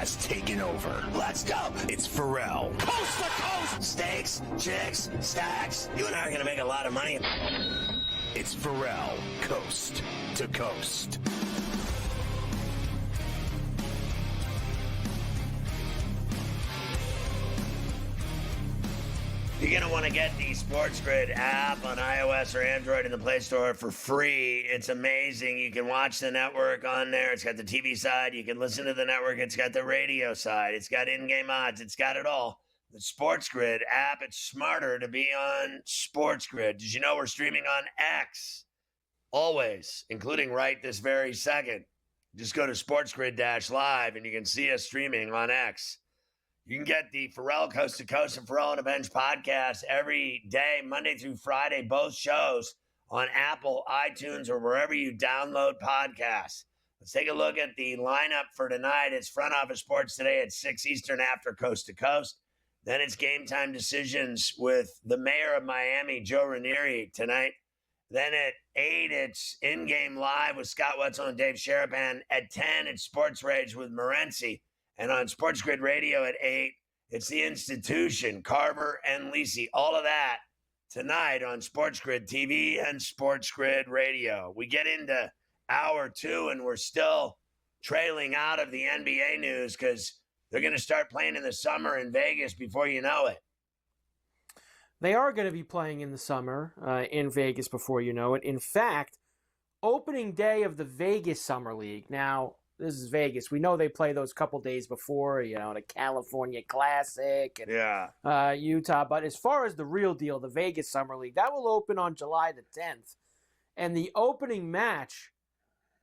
has taken over. Let's go. It's Ferrall. Coast to coast. Steaks, chicks, stacks. You and I are going to make a lot of money. It's Ferrall, coast to coast. You're going to want to get the SportsGrid app on iOS or Android in the Play Store for free. It's amazing. You can watch the network on there. It's got the TV side. You can listen to the network. It's got the radio side. It's got in-game odds. It's got it all. The SportsGrid app, it's smarter to be on SportsGrid. Did you know we're streaming on X? Always, including right this very second. Just go to SportsGrid-Live and you can see us streaming on X. You can get the Ferrall Coast to Coast and Ferrall on a Bench podcast every day, Monday through Friday, both shows on Apple, iTunes, or wherever you download podcasts. Let's take a look at the lineup for tonight. It's Front Office Sports today at 6 Eastern after Coast to Coast. Then it's Game Time Decisions with the mayor of Miami, Joe Ranieri, tonight. Then at 8, it's In-Game Live with Scott Wetzel and Dave Sherapan. At 10, it's Sports Rage with Morency. And on SportsGrid Radio at 8, it's The Institution, Carver and Lisi. All of that tonight on SportsGrid TV and SportsGrid Radio. We get into hour 2, and we're still trailing out of the NBA news because they're going to start playing in the summer in Vegas before you know it. They are going to be playing in the summer in Vegas before you know it. In fact, opening day of the Vegas Summer League. Now, this is Vegas. We know they play those couple days before, the California Classic and Utah. But as far as the real deal, the Vegas Summer League, that will open on July the 10th. And the opening match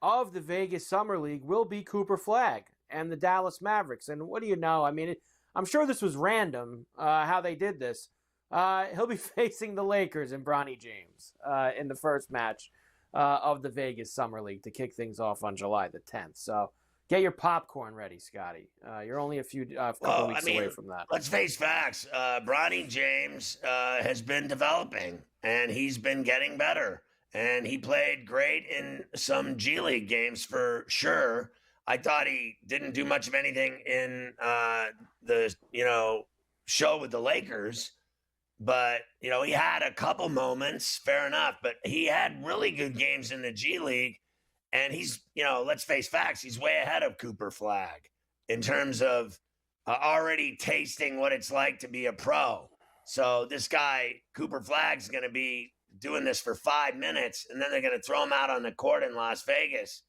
of the Vegas Summer League will be Cooper Flagg and the Dallas Mavericks. And what do you know? I mean, I'm sure this was random how they did this. He'll be facing the Lakers and Bronny James in the first match of the Vegas Summer League to kick things off on July the 10th. So get your popcorn ready, Scotty. You're only a couple weeks away from that. Let's face facts. Bronny James has been developing, and he's been getting better. And he played great in some G League games for sure. I thought he didn't do much of anything in the show with the Lakers. But, he had a couple moments, fair enough. But he had really good games in the G League. And he's, let's face facts, he's way ahead of Cooper Flagg in terms of already tasting what it's like to be a pro. So this guy, Cooper Flagg's going to be doing this for 5 minutes, and then they're going to throw him out on the court in Las Vegas.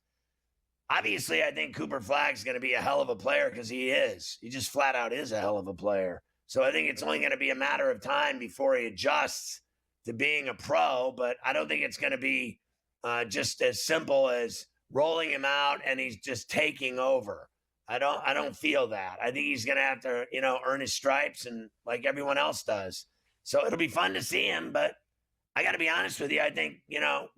Obviously, I think Cooper Flagg's going to be a hell of a player because he is. He just flat out is a hell of a player. So I think it's only going to be a matter of time before he adjusts to being a pro, but I don't think it's going to be just as simple as rolling him out and he's just taking over. I don't feel that. I think he's going to have to, earn his stripes and like everyone else does. So it'll be fun to see him, but I got to be honest with you. I think,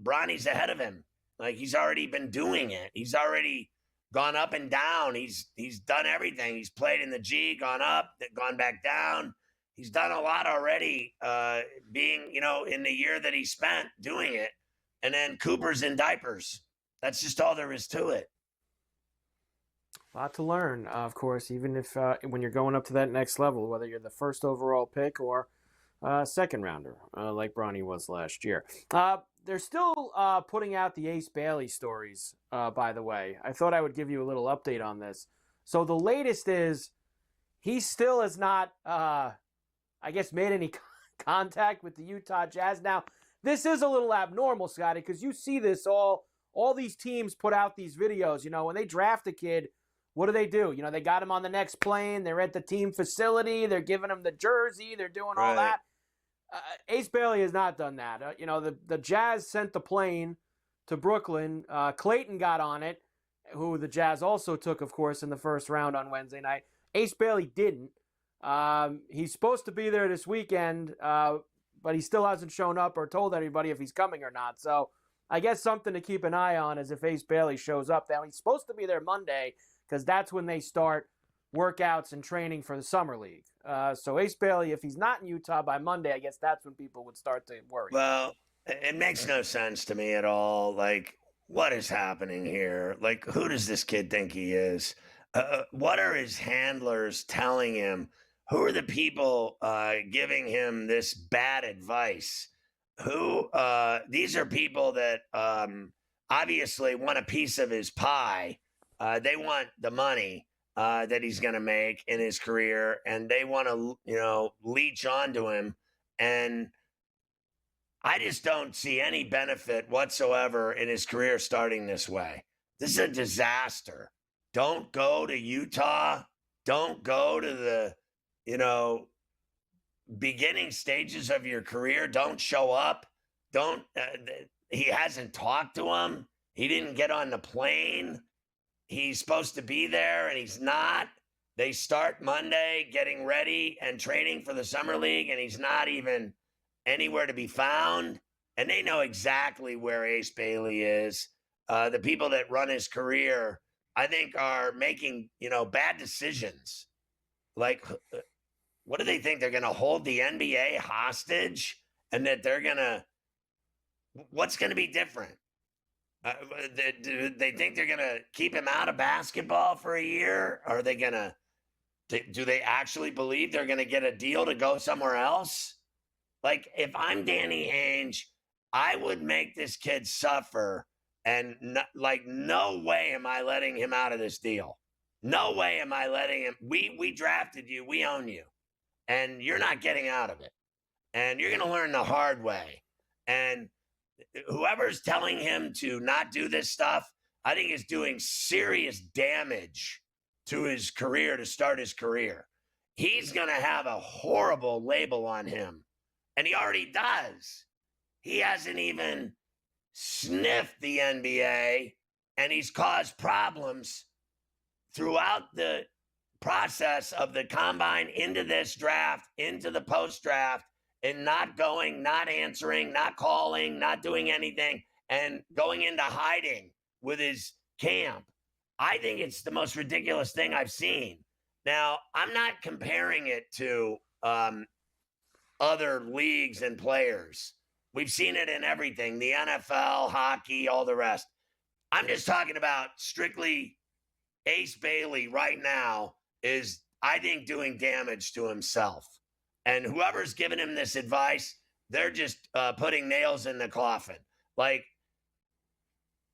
Bronny's ahead of him. Like he's already been doing it. He's already gone up and down. He's done everything. He's played in the G, gone up, gone back down. He's done a lot already, being, in the year that he spent doing it. And then Cooper's in diapers. That's just all there is to it. A lot to learn, of course, even if when you're going up to that next level, whether you're the first overall pick or second rounder, like Bronny was last year. They're still putting out the Ace Bailey stories, by the way. I thought I would give you a little update on this. So the latest is he still has not, made any contact with the Utah Jazz. Now, this is a little abnormal, Scotty, because you see this all these teams put out these videos. When they draft a kid, what do? They got him on the next plane. They're at the team facility. They're giving him the jersey. They're doing all that. Ace Bailey has not done that. The Jazz sent the plane to Brooklyn. Clayton got on it, who the Jazz also took, of course, in the first round on Wednesday night. Ace Bailey didn't. He's supposed to be there this weekend, but he still hasn't shown up or told anybody if he's coming or not. So I guess something to keep an eye on is if Ace Bailey shows up. Now, he's supposed to be there Monday because that's when they start workouts and training for the Summer League. So Ace Bailey, if he's not in Utah by Monday, I guess that's when people would start to worry. Well, it makes no sense to me at all. Like, what is happening here? Like, who does this kid think he is? What are his handlers telling him? Who are the people giving him this bad advice? These are people that obviously want a piece of his pie. They want the money that he's going to make in his career, and they want to, leech onto him. And I just don't see any benefit whatsoever in his career starting this way. This is a disaster. Don't go to Utah. Don't go to the, beginning stages of your career. Don't show up. He hasn't talked to him. He didn't get on the plane. He's supposed to be there and he's not. They start Monday getting ready and training for the summer league, and he's not even anywhere to be found. And they know exactly where Ace Bailey is. The people that run his career, I think, are making, bad decisions. Like, what do they think? They're going to hold the NBA hostage, and that they're going to, what's going to be different? Do they think they're going to keep him out of basketball for a year? Are they going to, do they actually believe they're going to get a deal to go somewhere else? Like, if I'm Danny Ainge, I would make this kid suffer. And no way am I letting him out of this deal. No way am I letting him. We drafted you. We own you. And you're not getting out of it. And you're going to learn the hard way. And whoever's telling him to not do this stuff, I think is doing serious damage to his career to start his career. He's going to have a horrible label on him. And he already does. He hasn't even sniffed the NBA, and he's caused problems throughout the process of the combine into this draft, into the post-draft, and not going, not answering, not calling, not doing anything, and going into hiding with his camp. I think it's the most ridiculous thing I've seen. Now, I'm not comparing it to other leagues and players. We've seen it in everything, the NFL, hockey, all the rest. I'm just talking about strictly Ace Bailey right now is, I think, doing damage to himself. And whoever's giving him this advice, they're just putting nails in the coffin. Like,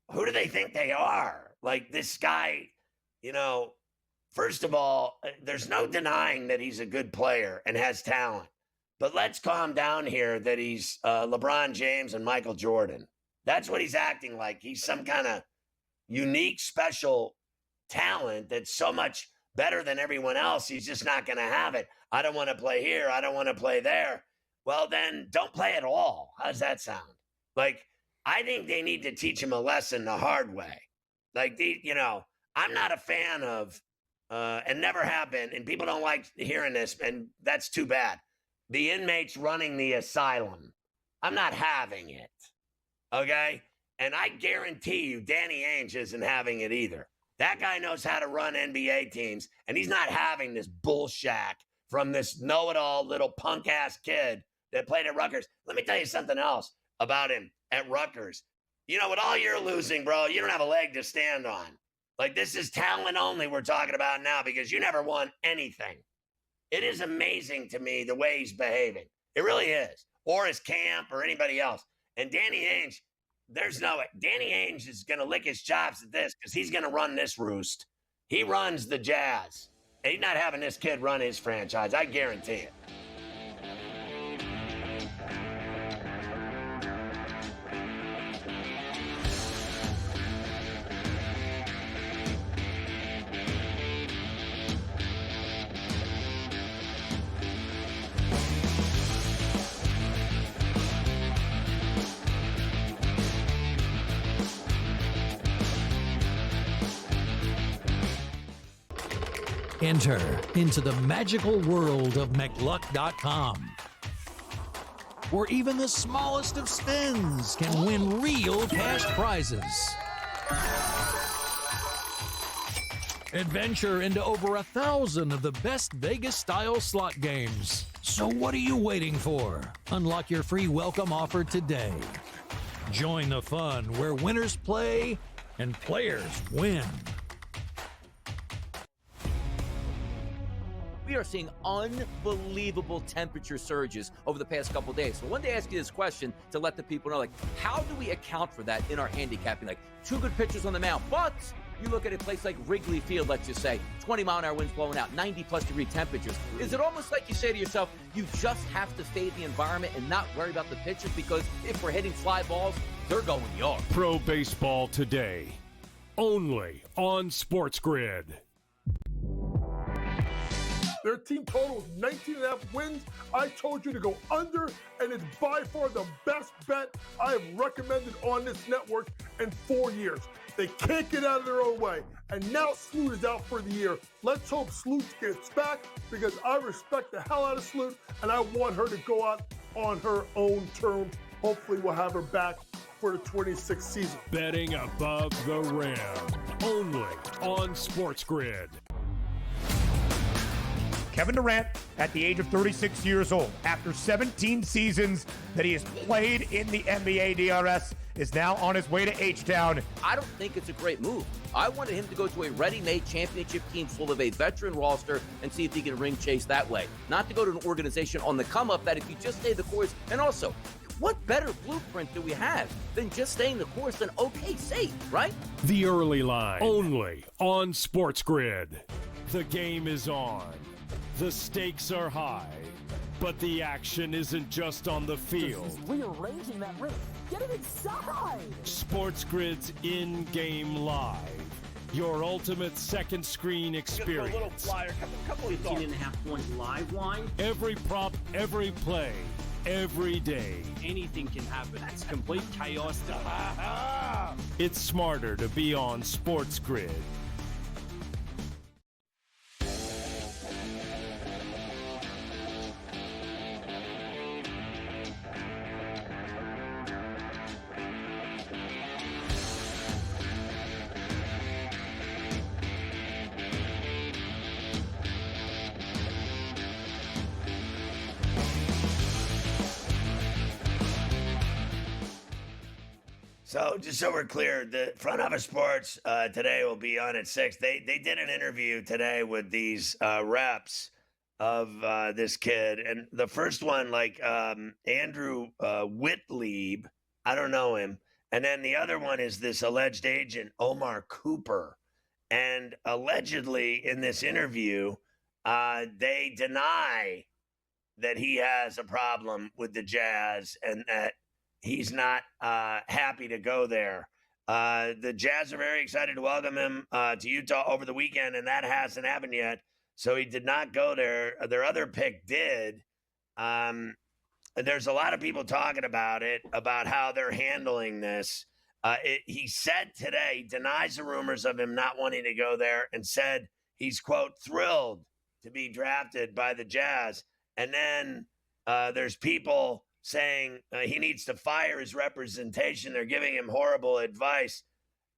who do they think they are? Like, this guy, first of all, there's no denying that he's a good player and has talent. But let's calm down here that he's LeBron James and Michael Jordan. That's what he's acting like. He's some kind of unique, special talent that's so much better than everyone else. He's just not going to have it. I don't want to play here. I don't want to play there. Well, then don't play at all. How does that sound? Like, I think they need to teach him a lesson the hard way. Like, I'm not a fan of, and never have been, and people don't like hearing this, and that's too bad. The inmates running the asylum. I'm not having it. Okay? And I guarantee you, Danny Ainge isn't having it either. That guy knows how to run NBA teams, and he's not having this bullshack from this know-it-all little punk-ass kid that played at Rutgers. Let me tell you something else about him at Rutgers. With all you're losing, bro, you don't have a leg to stand on. Like, this is talent only we're talking about now because you never won anything. It is amazing to me the way he's behaving. It really is. Or his camp or anybody else. And Danny Ainge, Danny Ainge is going to lick his chops at this because he's going to run this roost. He runs the Jazz. And he's not having this kid run his franchise. I guarantee it. Enter into the magical world of McLuck.com, where even the smallest of spins can win real cash prizes. Adventure into over 1,000 of the best Vegas-style slot games. So what are you waiting for? Unlock your free welcome offer today. Join the fun where winners play and players win. we are seeing unbelievable temperature surges over the past couple days. So I wanted to ask you this question to let the people know, like, how do we account for that in our handicapping? Like, 2 good pitchers on the mound, but you look at a place like Wrigley Field, let's just say, 20-mile-an-hour winds blowing out, 90-plus degree temperatures. Is it almost like you say to yourself, you just have to fade the environment and not worry about the pitchers? Because if we're hitting fly balls, they're going yard. Pro Baseball Today, only on SportsGrid. Their team total is 19.5 wins. I told you to go under, and it's by far the best bet I have recommended on this network in 4 years. They can't get out of their own way. And now Sloot is out for the year. Let's hope Sloot gets back, because I respect the hell out of Sloot, and I want her to go out on her own terms. Hopefully we'll have her back for the 26th season. Betting above the rim, only on SportsGrid. Kevin Durant, at the age of 36 years old, after 17 seasons that he has played in the NBA DRS, is now on his way to H-Town. I don't think it's a great move. I wanted him to go to a ready-made championship team full of a veteran roster and see if he can ring chase that way. Not to go to an organization on the come-up that if you just stay the course, and also, what better blueprint do we have than just staying the course and okay, safe, right? The Early Line, only on SportsGrid. The game is on. The stakes are high, but the action isn't just on the field. He's rearranging that ring. Get it inside! SportsGrid's in-game live. Your ultimate second screen experience. A little flyer, couple of 15.5 points live line. Every prop, every play, every day. Anything can happen. It's complete chaos. It's smarter to be on SportsGrid. So just so we're clear, the Front Office Sports today will be on at 6. They did an interview today with these reps of this kid. And the first one, like Andrew Whitlieb, I don't know him. And then the other one is this alleged agent, Omar Cooper. And allegedly in this interview, they deny that he has a problem with the Jazz and that he's not happy to go there. The Jazz are very excited to welcome him to Utah over the weekend, and that hasn't happened yet. So he did not go there. Their other pick did. There's a lot of people talking about it, about how they're handling this. He said today, he denies the rumors of him not wanting to go there and said he's, quote, thrilled to be drafted by the Jazz. And then there's people saying he needs to fire his representation. They're giving him horrible advice.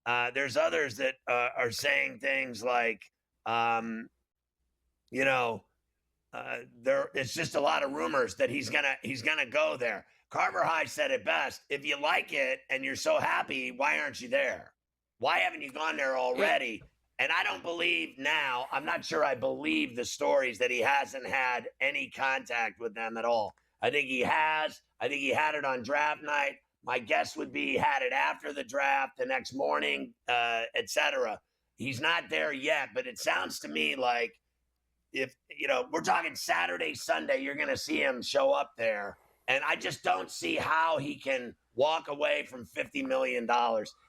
There's others that are saying things like, it's just a lot of rumors that he's gonna go there. Carver High said it best: if you like it and you're so happy, why aren't you there? Why haven't you gone there already? And I don't believe now. I'm not sure I believe the stories that he hasn't had any contact with them at all. I think he has. I think he had it on draft night. My guess would be he had it after the draft, the next morning, etc. He's not there yet, but it sounds to me like if, we're talking Saturday, Sunday, you're going to see him show up there. And I just don't see how he can walk away from $50 million.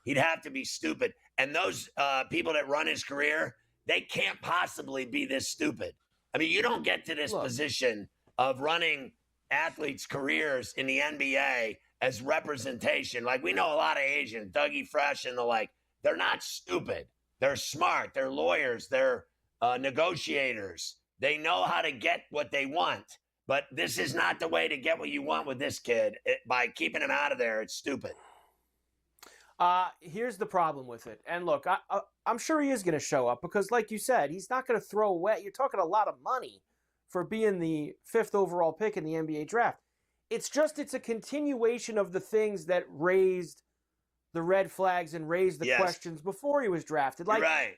He'd have to be stupid. And those people that run his career, they can't possibly be this stupid. I mean, you don't get to this position of running athletes' careers in the NBA as representation. Like, we know a lot of agents, Dougie Fresh and the like. They're not stupid. They're smart. They're lawyers. They're negotiators. They know how to get what they want. But this is not the way to get what you want with this kid. By keeping him out of there, it's stupid. Here's the problem with it. And look, I'm sure he is going to show up because, like you said, he's not going to throw away. You're talking a lot of money for being the 5th overall pick in the NBA draft. It's a continuation of the things that raised the red flags and raised the questions before he was drafted. Like, right.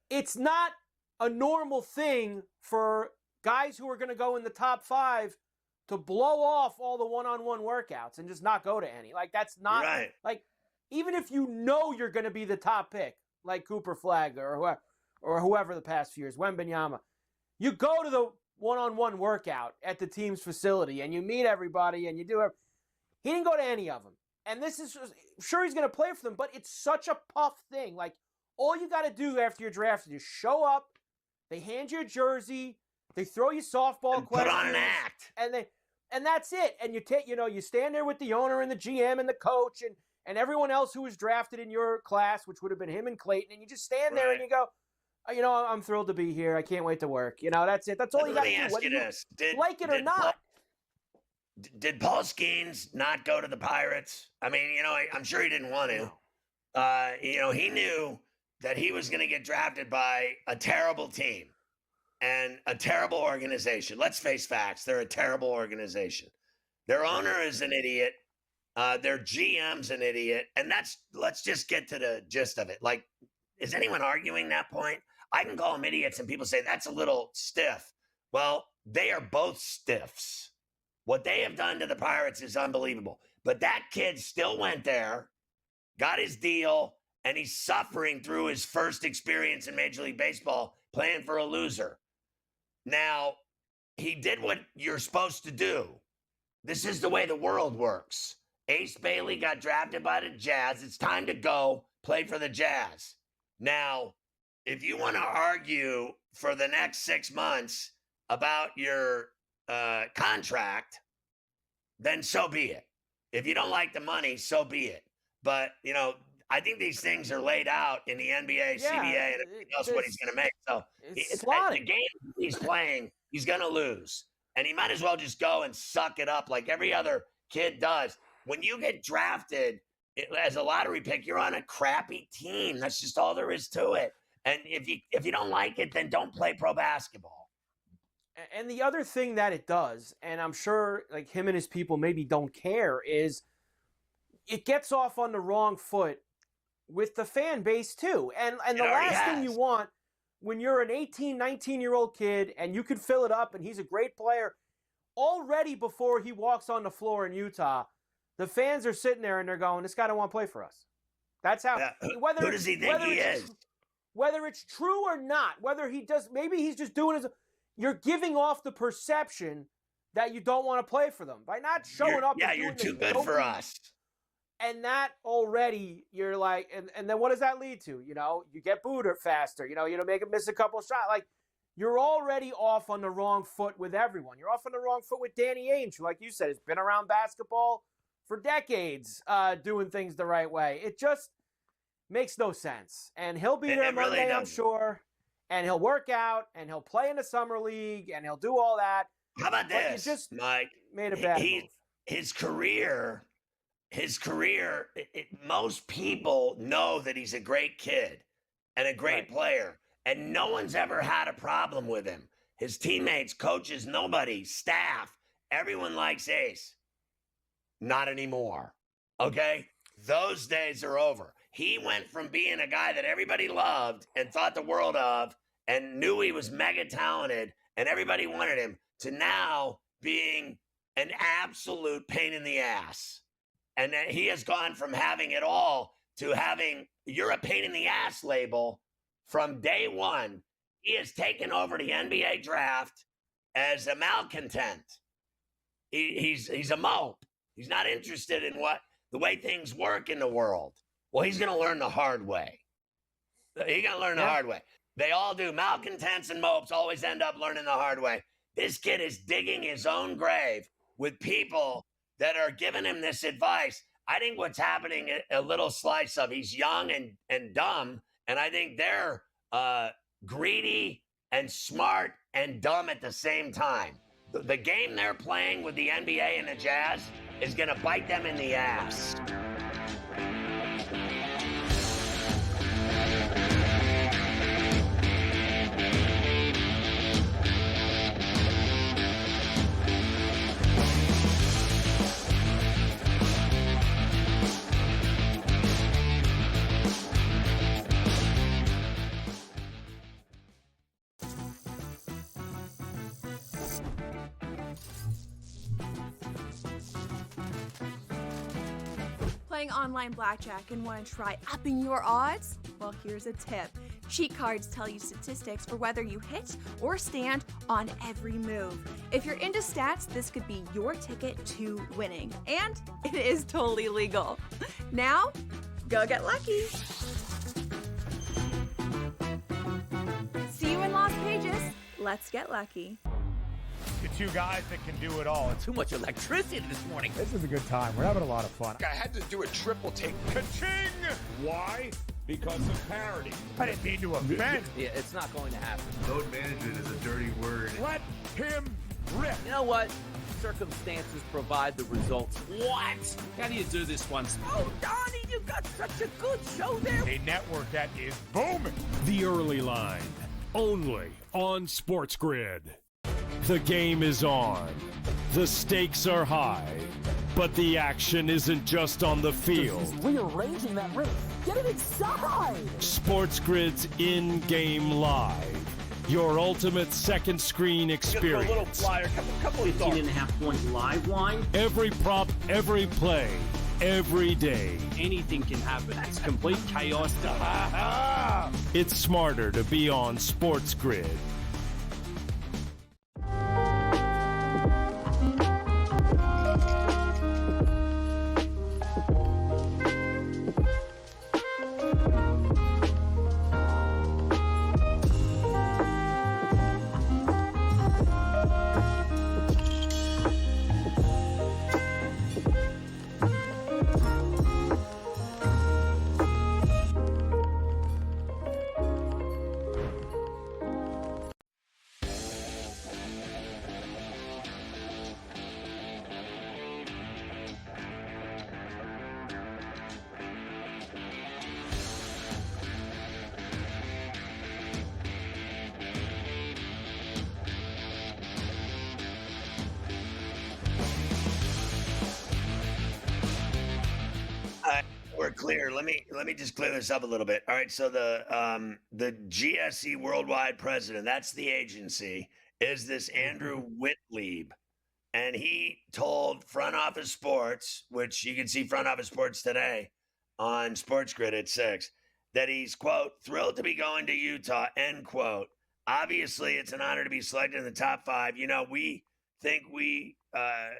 It's not a normal thing for guys who are going to go in the top 5 to blow off all the one-on-one workouts and just not go to any. Like, that's not right. Like, even if you know you're going to be the top pick, like Cooper Flagler or whoever the past few years, Wembanyama, you go to the one-on-one workout at the team's facility and you meet everybody and you do it. He didn't go to any of them. And this is, sure, he's going to play for them, but it's such a puff thing. Like, all you got to do after you're drafted is show up, they hand you a jersey, they throw you softball and questions. Put on an act. And that's it. And you stand there with the owner and the GM and the coach and everyone else who was drafted in your class, which would have been him and Clayton, and you just stand there and you go, I'm thrilled to be here. I can't wait to work. That's it. That's all you got to do. Let me ask you this. Like it or not. Did Paul Skeens not go to the Pirates? I mean, I'm sure he didn't want to. He knew that he was going to get drafted by a terrible team and a terrible organization. Let's face facts. They're a terrible organization. Their owner is an idiot. Their GM's an idiot. And let's just get to the gist of it. Like, is anyone arguing that point? I can call them idiots and people say that's a little stiff. Well, they are both stiffs. What they have done to the Pirates is unbelievable. But that kid still went there, got his deal, and he's suffering through his first experience in Major League Baseball playing for a loser. Now, he did what you're supposed to do. This is the way the world works. Ace Bailey got drafted by the Jazz. It's time to go play for the Jazz. Now, if you want to argue for the next 6 months about your contract, then so be it. If you don't like the money, so be it. But, I think these things are laid out in the NBA, CBA, and everything else what he's going to make. So the game he's playing, he's going to lose. And he might as well just go and suck it up like every other kid does. When you get drafted as a lottery pick, you're on a crappy team. That's just all there is to it. And if you don't like it, then don't play pro basketball. And the other thing that it does, and I'm sure like him and his people maybe don't care, is it gets off on the wrong foot with the fan base too. And the last thing you want when you're an 18, 19-year-old kid and you could fill it up and he's a great player, already before he walks on the floor in Utah, the fans are sitting there and they're going, this guy don't want to play for us. That's how. Who does he think he is? Whether it's true or not, whether he does, maybe he's just doing his. You're giving off the perception that you don't want to play for them by not showing up. Yeah, you're too good for us. And that already, you're like, and then what does that lead to? You get booed faster. You make him miss a couple shots. Like, you're already off on the wrong foot with everyone. You're off on the wrong foot with Danny Ainge, who, like you said, has been around basketball for decades, doing things the right way. It just makes no sense. And he'll be there Monday, really, I'm sure. And he'll work out, and he'll play in the summer league, and he'll do all that. How about this, just Mike? Made a bad move. His career, most people know that he's a great kid and a great player, and no one's ever had a problem with him. His teammates, coaches, nobody, staff, everyone likes Ace. Not anymore, okay? Those days are over. He went from being a guy that everybody loved and thought the world of and knew he was mega talented and everybody wanted him to now being an absolute pain in the ass. And then he has gone from having it all to having, you're a pain in the ass label from day one. He has taken over the NBA draft as a malcontent. He's a mope. He's not interested in the way things work in the world. Well, he's going to learn the hard way. He's going to learn the hard way. They all do. Malcontents and mopes always end up learning the hard way. This kid is digging his own grave with people that are giving him this advice. I think what's happening, a little slice of, he's young and dumb, and I think they're greedy and smart and dumb at the same time. The game they're playing with the NBA and the Jazz is going to bite them in the ass. playing online blackjack and want to try upping your odds? Well, here's a tip. Cheat cards tell you statistics for whether you hit or stand on every move. If you're into stats, this could be your ticket to winning. And it is totally legal. Now, go get lucky. See you in Las Vegas. Let's get lucky. The two guys that can do it all. Too much electricity this morning. This is a good time. We're having a lot of fun. I had to do a triple take. Ka-ching! Why? Because of parity. I didn't mean to offend. Yeah, it's not going to happen. Load management is a dirty word. Let him rip. You know what? Circumstances provide the results. What? How do you do this one? Oh, Donnie, you got such a good show there. A network that is booming. The Early Line, only on SportsGrid. The game is on. The stakes are high, but the action isn't just on the field. He's rearranging that ring. Get it inside! SportsGrid's in-game live. Your ultimate second screen experience. A little flyer, couple of 15.5-point live line. Every prop, every play, every day. Anything can happen. That's complete chaos. It's smarter to be on SportsGrid. We're clear. Let me just clear this up a little bit. All right, so the GSE Worldwide President, that's the agency, is this Andrew Whitlieb, and he told Front Office Sports, which you can see Front Office Sports today on SportsGrid at 6, that he's, quote, thrilled to be going to Utah, end quote. Obviously, it's an honor to be selected in the top 5. You know, we think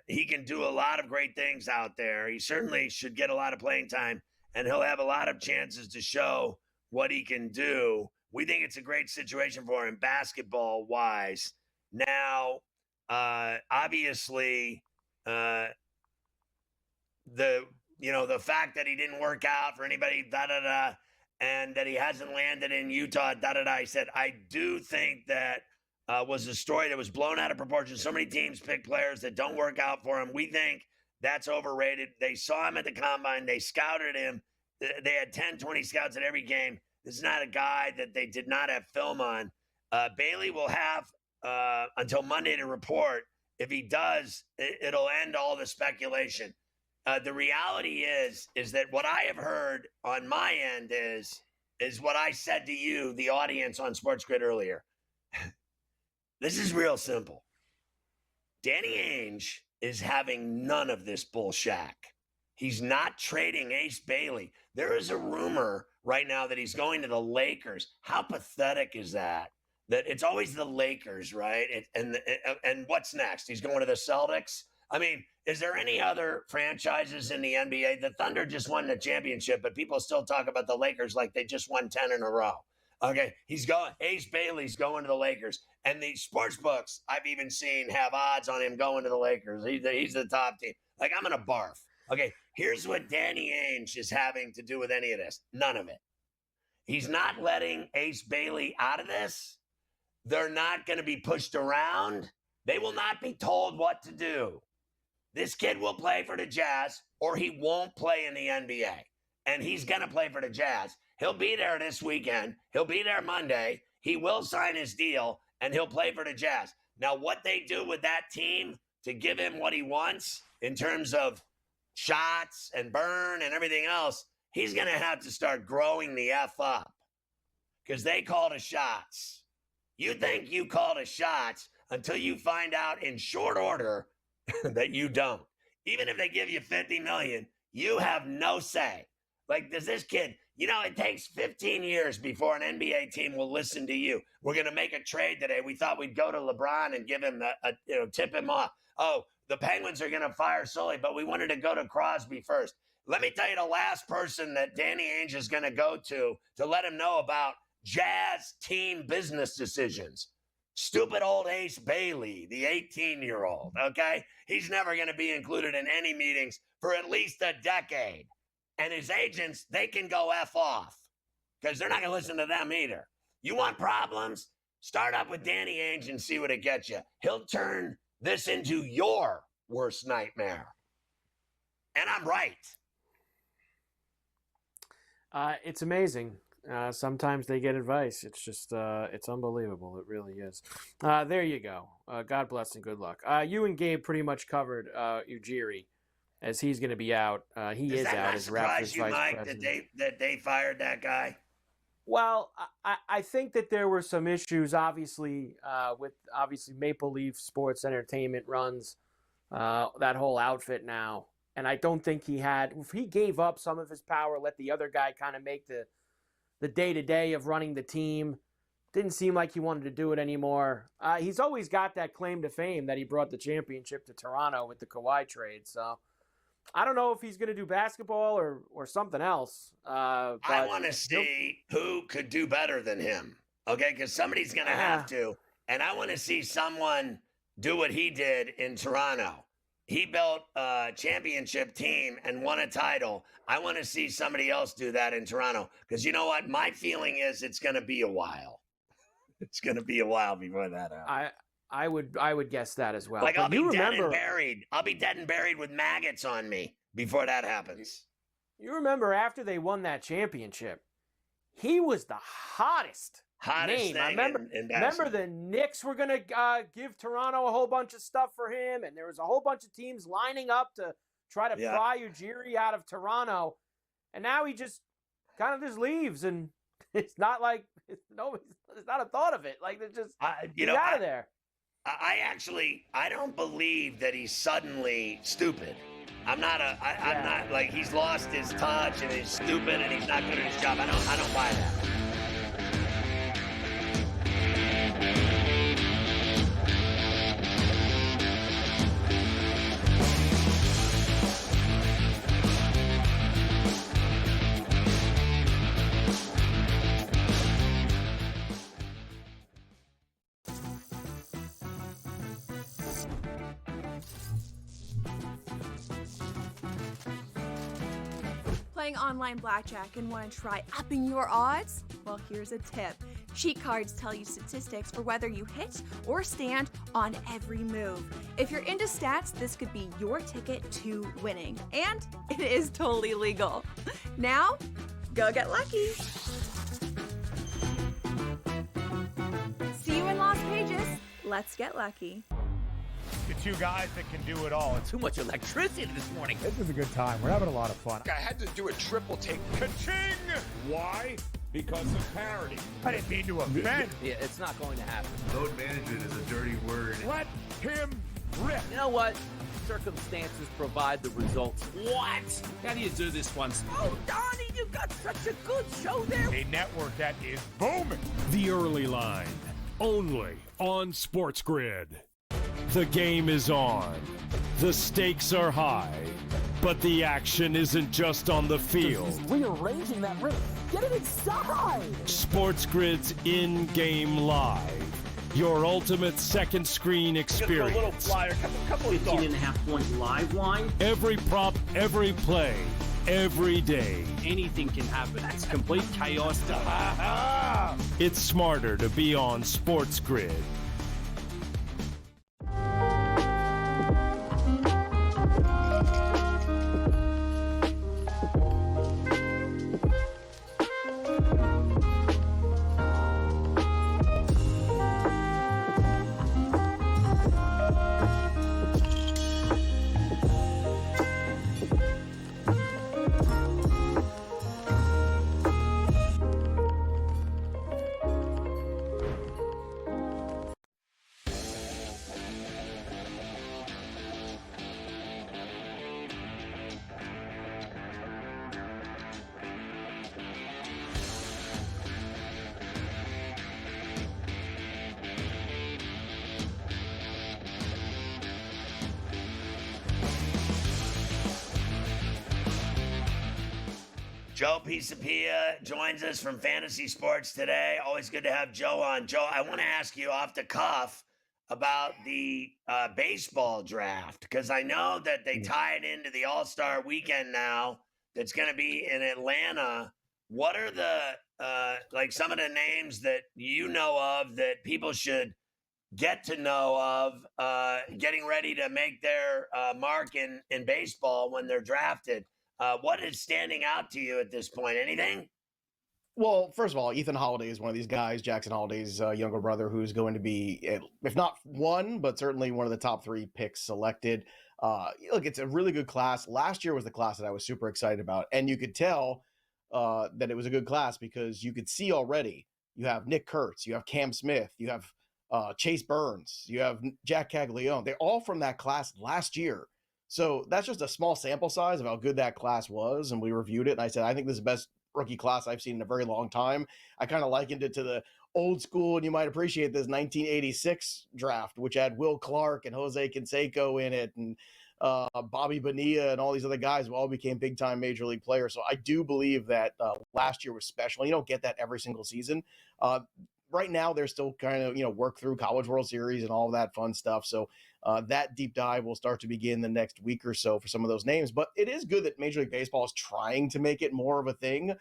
he can do a lot of great things out there. He certainly should get a lot of playing time, and he'll have a lot of chances to show what he can do. We think it's a great situation for him basketball-wise. Now, obviously, the fact that he didn't work out for anybody, and that he hasn't landed in Utah, I said, I do think that was a story that was blown out of proportion. So many teams pick players that don't work out for him. We think that's overrated. They saw him at the combine. They scouted him. They had 10, 20 scouts at every game. This is not a guy that they did not have film on. Bailey will have until Monday to report. If he does, it'll end all the speculation. The reality is that what I have heard on my end is what I said to you, the audience on SportsGrid earlier. This is real simple. Danny Ainge is having none of this bullshit. He's not trading Ace Bailey. There is a rumor right now that he's going to the Lakers. How pathetic is that? That it's always the Lakers, right? And what's next? He's going to the Celtics? I mean, is there any other franchises in the NBA? The Thunder just won the championship, but people still talk about the Lakers like they just won 10 in a row. Okay, he's going. Ace Bailey's going to the Lakers. And the sports books I've even seen have odds on him going to the Lakers. He's the top team. Like, I'm going to barf. Okay, here's what Danny Ainge is having to do with any of this. None of it. He's not letting Ace Bailey out of this. They're not going to be pushed around. They will not be told what to do. This kid will play for the Jazz, or he won't play in the NBA. And he's going to play for the Jazz. He'll be there this weekend. He'll be there Monday. He will sign his deal, and he'll play for the Jazz. Now, what they do with that team to give him what he wants in terms of shots and burn and everything else, he's going to have to start growing the F up because they call the shots. You think you call the shots until you find out in short order that you don't. Even if they give you $50 million, You have no say. Like, does this kid, it takes 15 years before an NBA team will listen to you. We're going to make a trade today. We thought we'd go to LeBron and give him tip him off. Oh, the Penguins are going to fire Sully, but we wanted to go to Crosby first. Let me tell you the last person that Danny Ainge is going to go to let him know about Jazz team business decisions. Stupid old Ace Bailey, the 18-year-old, okay? He's never going to be included in any meetings for at least a decade. And his agents, they can go F off because they're not going to listen to them either. You want problems? Start up with Danny Ainge and see what it gets you. He'll turn this into your worst nightmare. And I'm right. It's amazing. Sometimes they get advice. It's just, it's unbelievable. It really is. There you go. God bless and good luck. You and Gabe pretty much covered Ujiri, as he's going to be out. He is out as Raptors vice president. That they fired that guy? Well, I think that there were some issues, obviously, with Maple Leaf Sports Entertainment runs that whole outfit now. And I don't think he gave up some of his power, let the other guy kind of make the day-to-day of running the team. Didn't seem like he wanted to do it anymore. He's always got that claim to fame that he brought the championship to Toronto with the Kawhi trade. So I don't know if he's going to do basketball or something else. I want to see who could do better than him, okay? Because somebody's going to have to. And I want to see someone do what he did in Toronto. He built a championship team and won a title. I want to see somebody else do that in Toronto. Because you know what? My feeling is it's going to be a while. It's going to be a while before that happens. I would guess that as well. Like, I'll be dead and buried. I'll be dead and buried with maggots on me before that happens. You remember after they won that championship, he was the hottest name. Thing I remember the Knicks were going to give Toronto a whole bunch of stuff for him, and there was a whole bunch of teams lining up to try to pry Ujiri out of Toronto. And now he just kind of just leaves, and it's not like it's not a thought of it. Like, it's just he's out of there. I don't believe that he's suddenly stupid. I'm not like he's lost his touch and he's stupid and he's not good at his job. I don't buy that. Playing online blackjack and want to try upping your odds? Well, here's a tip. Cheat cards tell you statistics for whether you hit or stand on every move. If you're into stats, this could be your ticket to winning. And it is totally legal. Now, go get lucky. See you in Las Vegas. Let's get lucky. The two guys that can do it all. Too much electricity this morning. This is a good time. We're having a lot of fun. I had to do a triple take. Ka-ching! Why? Because of parity. I didn't mean to offend. Yeah, it's not going to happen. Load management is a dirty word. Let him rip. You know what? Circumstances provide the results. What? How do you do this one? Oh, Donnie, you got such a good show there. A network that is booming. The Early Line, only on SportsGrid. The game is on. The stakes are high. But the action isn't just on the field. He's rearranging that ring. Get it inside! SportsGrid's in-game live. Your ultimate second screen experience. A little flyer, couple of 15.5 point live line. Every prop, every play, every day. Anything can happen. It's complete chaos. It's smarter to be on SportsGrid. Joe Pisapia joins us from Fantasy Sports today. Always good to have Joe on. Joe, I want to ask you off the cuff about the baseball draft, because I know that they tie it into the All-Star weekend now that's going to be in Atlanta. What are the like some of the names that you know of that people should get to know of getting ready to make their mark in baseball when they're drafted? What is standing out to you at this point? Anything? Well, first of all, Ethan Holiday is one of these guys, Jackson Holiday's younger brother, who's going to be, if not one, but certainly one of the top 3 picks selected. Look, it's a really good class. Last year was the class that I was super excited about. And you could tell that it was a good class because you could see already you have Nick Kurtz, you have Cam Smith, you have Chase Burns, you have Jack Caglione. They're all from that class last year. So that's just a small sample size of how good that class was. And we reviewed it. And I said, I think this is the best rookie class I've seen in a very long time. I kind of likened it to the old school, and you might appreciate this 1986 draft, which had Will Clark and Jose Canseco in it, and Bobby Bonilla and all these other guys who all became big-time major league players. So I do believe that last year was special. You don't get that every single season. Right now, they're still kind of, work through College World Series and all of that fun stuff. So that deep dive will start to begin the next week or so for some of those names. But it is good that Major League Baseball is trying to make it more of a thing.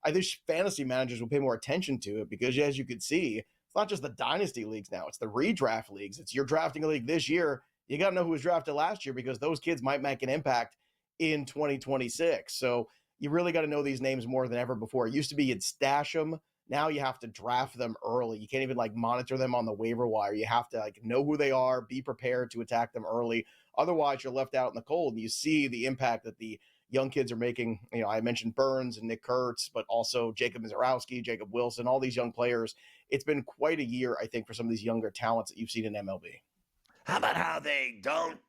I think fantasy managers will pay more attention to it because, as you can see, it's not just the dynasty leagues now. It's the redraft leagues. It's you're drafting a league this year. You got to know who was drafted last year because those kids might make an impact in 2026. So you really got to know these names more than ever before. It used to be you'd stash them. Now you have to draft them early. You can't even monitor them on the waiver wire. You have to know who they are, be prepared to attack them early. Otherwise, you're left out in the cold. And you see the impact that the young kids are making. I mentioned Burns and Nick Kurtz, but also Jacob Mizorowski, Jacob Wilson, all these young players. It's been quite a year, I think, for some of these younger talents that you've seen in MLB. How about how they don't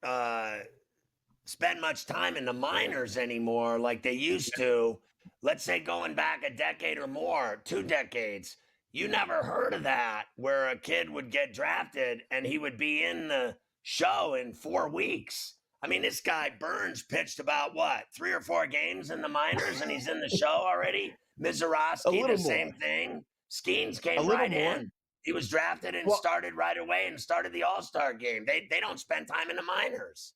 spend much time in the minors anymore like they used to? Let's say going back a decade or more, 2 decades, you never heard of that, where a kid would get drafted and he would be in the show in 4 weeks. I mean, this guy Burns pitched about 3 or 4 games in the minors and he's in the show already. Mizorowski, the same thing. Skeens came right in. He was drafted and started right away and started the All-Star game. They don't spend time in the minors.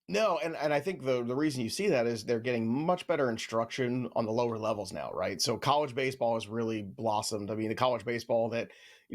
No, and I think the reason you see that is they're getting much better instruction on the lower levels now, right? So college baseball has really blossomed. I mean, the college baseball that,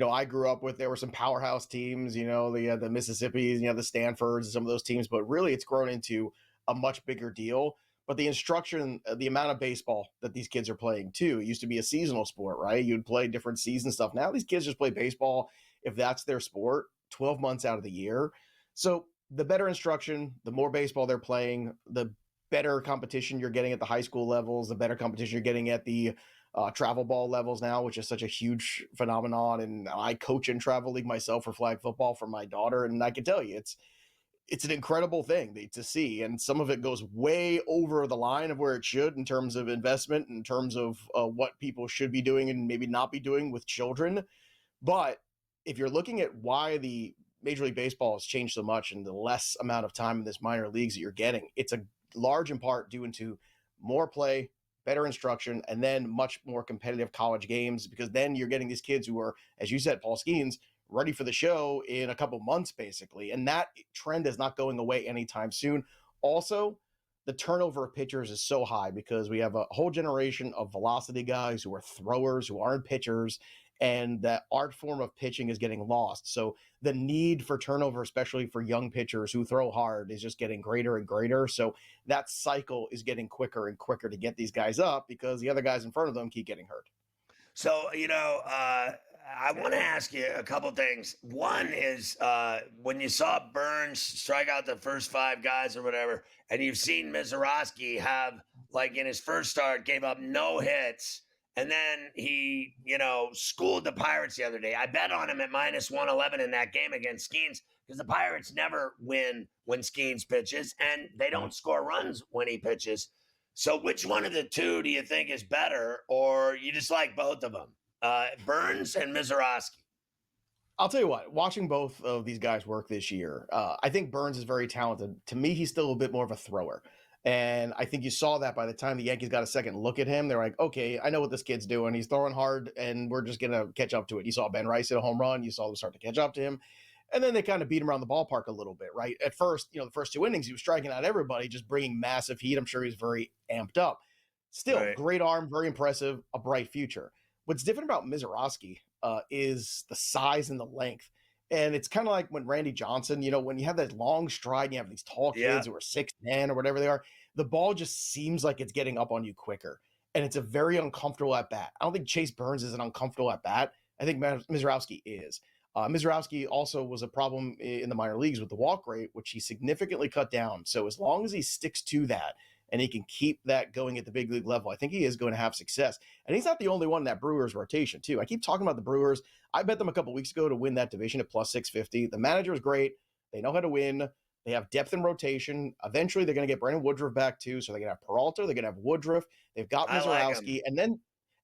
I grew up with, there were some powerhouse teams, the Mississippis, the Stanfords, and some of those teams, but really it's grown into a much bigger deal. But the instruction, the amount of baseball that these kids are playing too, it used to be a seasonal sport, right? You'd play different season stuff. Now these kids just play baseball, if that's their sport, 12 months out of the year. So the better instruction, the more baseball they're playing, the better competition you're getting at the high school levels, the better competition you're getting at the travel ball levels now, which is such a huge phenomenon. And I coach in travel league myself for flag football for my daughter. And I can tell you, it's an incredible thing to see. And some of it goes way over the line of where it should in terms of investment, in terms of what people should be doing and maybe not be doing with children. But if you're looking at why the Major League Baseball has changed so much and the less amount of time in this minor leagues that you're getting, it's a large in part due into more play, better instruction, and then much more competitive college games, because then you're getting these kids who are, as you said, Paul Skeens, ready for the show in a couple months, basically. And that trend is not going away anytime soon. Also, the turnover of pitchers is so high because we have a whole generation of velocity guys who are throwers, who aren't pitchers, and that art form of pitching is getting lost. So the need for turnover, especially for young pitchers who throw hard, is just getting greater and greater. So that cycle is getting quicker and quicker to get these guys up because the other guys in front of them keep getting hurt. So, I want to ask you a couple things. One is when you saw Burns strike out the first 5 guys or whatever, and you've seen Mizorowski have, in his first start, gave up no hits, and then he, schooled the Pirates the other day. I bet on him at -111 in that game against Skeens because the Pirates never win when Skeens pitches, and they don't score runs when he pitches. So which one of the two do you think is better, or you just like both of them? Burns and Mizorowski. I'll tell you what, watching both of these guys work this year, I think Burns is very talented. To me, he's still a bit more of a thrower. And I think you saw that by the time the Yankees got a second look at him, they're like, okay, I know what this kid's doing. He's throwing hard, and we're just going to catch up to it. You saw Ben Rice hit a home run. You saw them start to catch up to him. And then they kind of beat him around the ballpark a little bit, right? At first, the first 2 innings, he was striking out everybody, just bringing massive heat. I'm sure he's very amped up. Still, great arm, very impressive, a bright future. What's different about Mizorowski is the size and the length. And it's kind of like when Randy Johnson, when you have that long stride, and you have these tall kids who are 6'10" or whatever they are, the ball just seems like it's getting up on you quicker. And it's a very uncomfortable at bat. I don't think Chase Burns is an uncomfortable at bat. I think Mizorowski is. Mizorowski also was a problem in the minor leagues with the walk rate, which he significantly cut down. So as long as he sticks to that and he can keep that going at the big league level, I think he is going to have success. And he's not the only one in that Brewers rotation, too. I keep talking about the Brewers. I bet them a couple weeks ago to win that division at plus 650. The manager is great. They know how to win. They have depth in rotation. Eventually, they're going to get Brandon Woodruff back, too. So they're going to have Peralta. They're going to have Woodruff. They've got Mizorowski.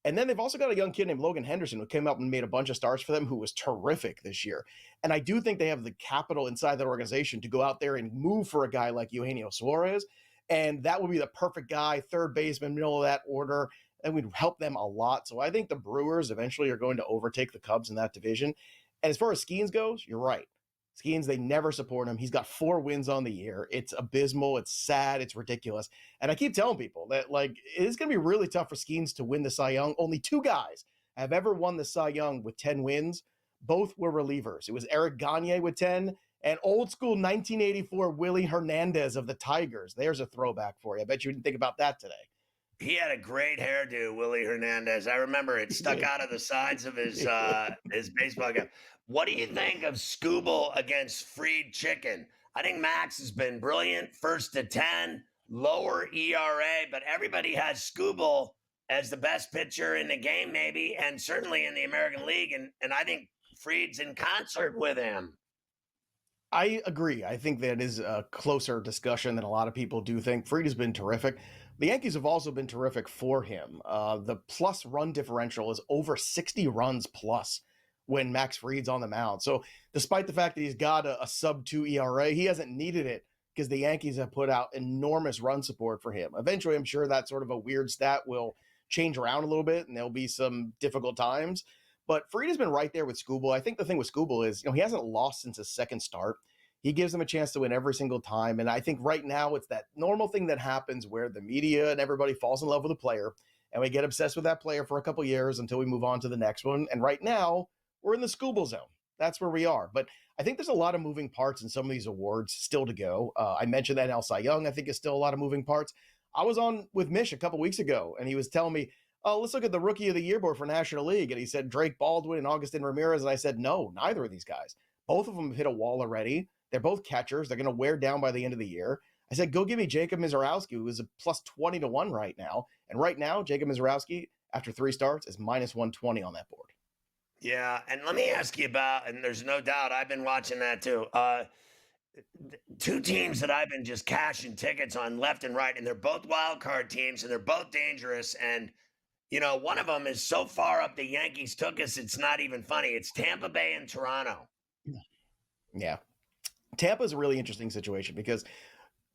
And then they've also got a young kid named Logan Henderson who came up and made a bunch of starts for them, who was terrific this year. And I do think they have the capital inside that organization to go out there and move for a guy like Eugenio Suarez. And that would be the perfect guy, third baseman, middle of that order, and would help them a lot. So I think the Brewers eventually are going to overtake the Cubs in that division. And as far as Skeens goes, you're right. Skeens, they never support him. He's got 4 wins on the year. It's abysmal. It's sad. It's ridiculous. And I keep telling people that, it's going to be really tough for Skeens to win the Cy Young. Only 2 guys have ever won the Cy Young with 10 wins. Both were relievers. It was Eric Gagne with 10 and old school 1984 Willie Hernandez of the Tigers. There's a throwback for you. I bet you didn't think about that today. He had a great hairdo, Willie Hernandez. I remember it stuck out of the sides of his baseball cap. What do you think of Scooble against Fried Chicken? I think Max has been brilliant, 1st to 10, lower ERA, but everybody has Scooble as the best pitcher in the game, maybe, and certainly in the American League. And I think Fried's in concert with him. I agree. I think that is a closer discussion than a lot of people do think. Fried has been terrific. The Yankees have also been terrific for him. The plus run differential is over 60 runs plus when Max Fried's on the mound. So despite the fact that he's got a sub-2 ERA, he hasn't needed it because the Yankees have put out enormous run support for him. Eventually, I'm sure that sort of a weird stat will change around a little bit, and there'll be some difficult times. But Fried has been right there with Scooble. I think the thing with Scooble is, he hasn't lost since his second start. He gives them a chance to win every single time. And I think right now it's that normal thing that happens where the media and everybody falls in love with a player, and we get obsessed with that player for a couple years until we move on to the next one. And right now, we're in the Scooble zone. That's where we are. But I think there's a lot of moving parts in some of these awards still to go. I mentioned that Cy Young, I think, is still a lot of moving parts. I was on with Mish a couple weeks ago, and he was telling me, oh, let's look at the Rookie of the Year board for National League. And he said Drake Baldwin and Augustin Ramirez. And I said, no, neither of these guys. Both of them have hit a wall already. They're both catchers. They're going to wear down by the end of the year. I said, go give me Jacob Mizorowski, who is a plus 20 to 1 right now. And right now, Jacob Mizorowski, after 3 starts, is minus 120 on that board. Yeah, and let me ask you about, and there's no doubt I've been watching that too. 2 teams that I've been just cashing tickets on left and right, and they're both wild card teams, and they're both dangerous. And one of them is so far up the Yankees took us, it's not even funny. It's Tampa Bay and Toronto. Yeah. Tampa is a really interesting situation because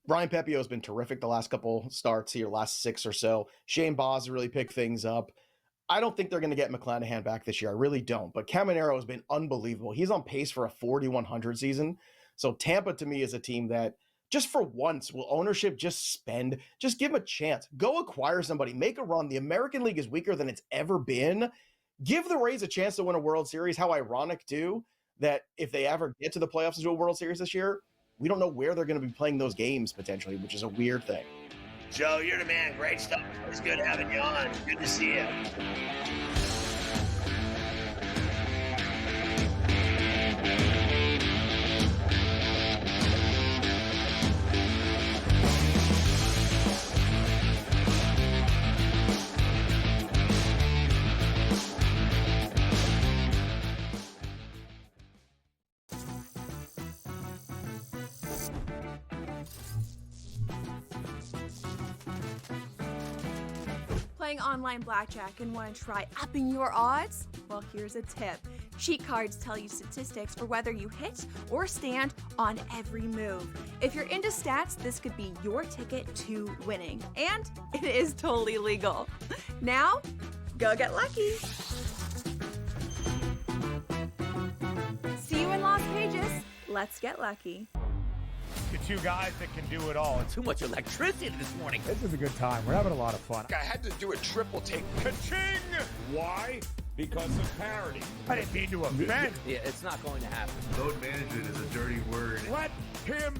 Ryan Pepio has been terrific the last couple starts here, last 6 or so. Shane Baz really picked things up. I don't think they're going to get McClanahan back this year. I really don't. But Caminero has been unbelievable. He's on pace for a 4,100 season. So Tampa, to me, is a team that just for once, will ownership just give them a chance. Go acquire somebody, make a run. The American League is weaker than it's ever been. Give the Rays a chance to win a World Series. How ironic, too, that if they ever get to the playoffs and do a World Series this year, we don't know where they're going to be playing those games potentially, which is a weird thing. Joe, you're the man. Great stuff. It's good having you on. Good to see you. Playing online blackjack and want to try upping your odds? Well, here's a tip. Cheat cards tell you statistics for whether you hit or stand on every move. If you're into stats, this could be your ticket to winning. And it is totally legal. Now, go get lucky. See you in Las Vegas. Let's get lucky. The two guys that can do it all. It's Too much electricity this morning. This is a good time. We're having a lot of fun. I had to do a triple take. Ka-ching! Why? Because of parity. I didn't mean to offend. Yeah, it's not going to happen. Load management is a dirty word. Let him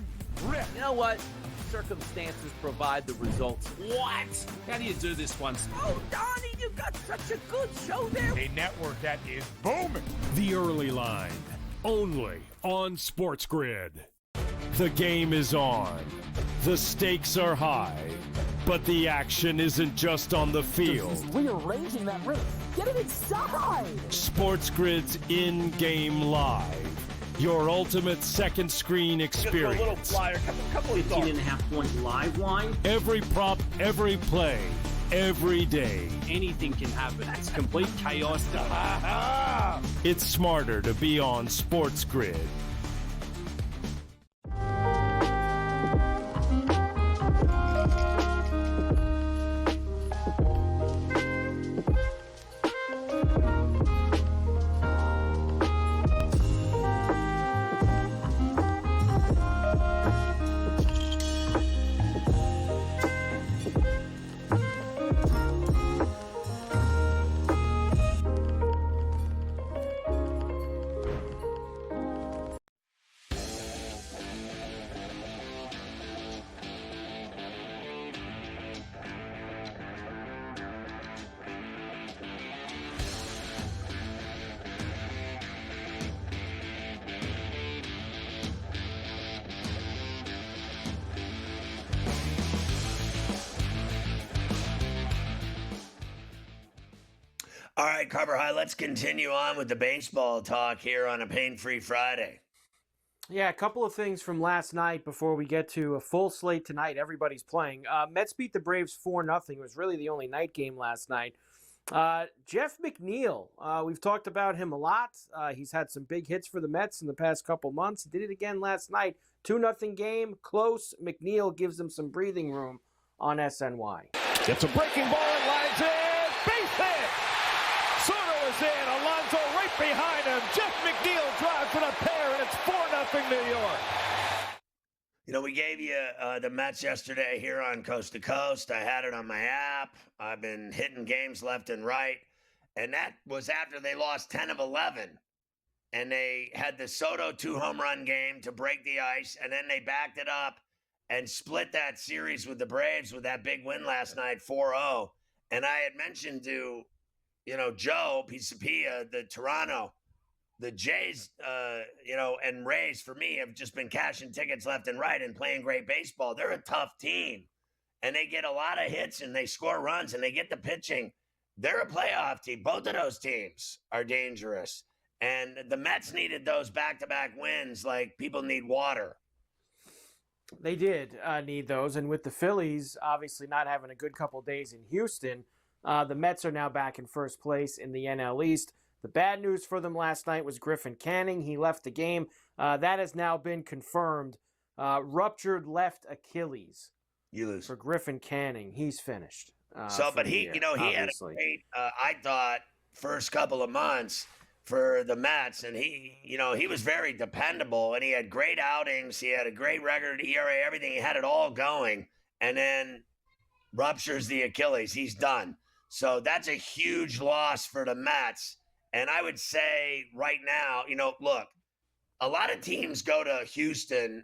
rip. You know what? Circumstances provide the results. What? How do you do this once? Oh, Donnie, you got such a good show there. A network that is booming. The early line, only on SportsGrid. The game is on. The stakes are high, but the action isn't just on the field. He's rearranging that ring. Get it inside! SportsGrid's in-game live. Your ultimate second screen experience. Just a little flyer, couple 18.5 point live line. Every prop, every play, every day. Anything can happen. It's complete chaos. It's smarter to be on SportsGrid. All right, Carver High, let's continue on with the baseball talk here on a pain-free Friday. Yeah, a couple of things from last night before we get to a full slate tonight. Everybody's playing. Mets beat the Braves 4-0. It was really the only night game last night. Jeff McNeil, we've talked about him a lot. He's had some big hits for the Mets in the past couple months. He did it again last night. 2-0 game, close. McNeil gives them some breathing room on SNY. Gets a breaking ball and lines in. Base hit! Soto is in. Alonso right behind him. Jeff McNeil drives for the pair, and it's 4-0 New York. You know, we gave you the Mets yesterday here on Coast to Coast. I had it on my app. I've been hitting games left and right. And that was after they lost 10 of 11. And they had the Soto 2-home run game to break the ice. And then they backed it up and split that series with the Braves with that big win last night, 4-0. And I had mentioned to, Joe Pisapia, the Toronto, the Jays, and Rays, for me, have just been cashing tickets left and right and playing great baseball. They're a tough team, and they get a lot of hits, and they score runs, and they get the pitching. They're a playoff team. Both of those teams are dangerous, and the Mets needed those back-to-back wins like people need water. They did need those, and with the Phillies obviously not having a good couple days in Houston, the Mets are now back in first place in the NL East. The bad news for them last night was Griffin Canning. He left the game. That has now been confirmed. Ruptured left Achilles. You lose. For Griffin Canning. He's finished. But he had a great, I thought, first couple of months for the Mets, and he was very dependable, and he had great outings. He had a great record, ERA, everything. He had it all going, and then ruptures the Achilles. He's done. So that's a huge loss for the Mets. And I would say right now, look, a lot of teams go to Houston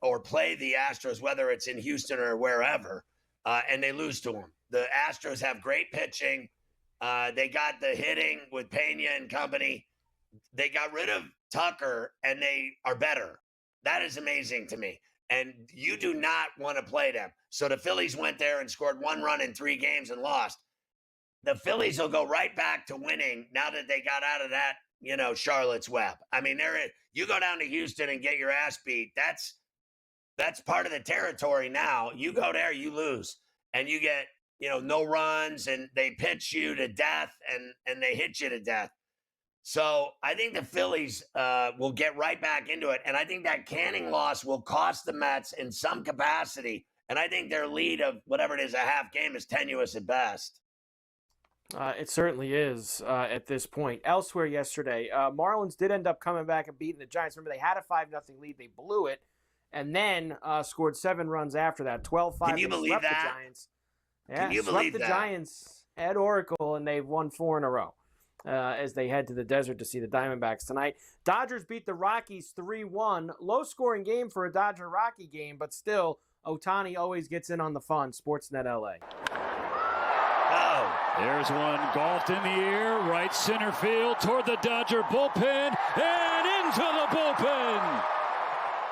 or play the Astros, whether it's in Houston or wherever, and they lose to them. The Astros have great pitching. They got the hitting with Pena and company. They got rid of Tucker, and they are better. That is amazing to me. And you do not want to play them. So the Phillies went there and scored 1 run in 3 games and lost. The Phillies will go right back to winning now that they got out of that, Charlotte's Web. I mean, you go down to Houston and get your ass beat. That's part of the territory now. You go there, you lose, and you get, no runs, and they pitch you to death, and they hit you to death. So I think the Phillies will get right back into it. And I think that Canning loss will cost the Mets in some capacity. And I think their lead of whatever it is, a half game, is tenuous at best. It certainly is at this point. Elsewhere yesterday, Marlins did end up coming back and beating the Giants. Remember, they had a 5-0 lead. They blew it and then scored 7 runs after that, 12-5. Can you believe that? The Giants. Yeah, Can you swept believe the that? Giants at Oracle, and they've won 4 in a row as they head to the desert to see the Diamondbacks tonight. Dodgers beat the Rockies 3-1. Low-scoring game for a Dodger-Rocky game, but still, Ohtani always gets in on the fun. Sportsnet LA. Oh. There's one golfed in the air, right center field toward the Dodger bullpen, and into the bullpen.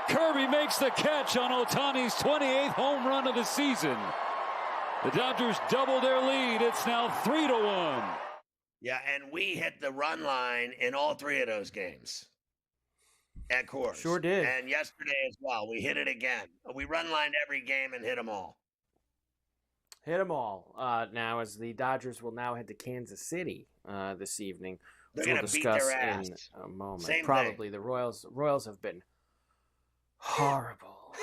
Kirby makes the catch on Ohtani's 28th home run of the season. The Dodgers double their lead. It's now 3-1. Yeah, and we hit the run line in all 3 of those games at Coors. Sure did. And yesterday as well. We hit it again. We run lined every game and hit them all. Hit them all now, as the Dodgers will now head to Kansas City this evening, which They're we'll gonna beat discuss their ass. in a moment. Same Probably thing. the Royals have been horrible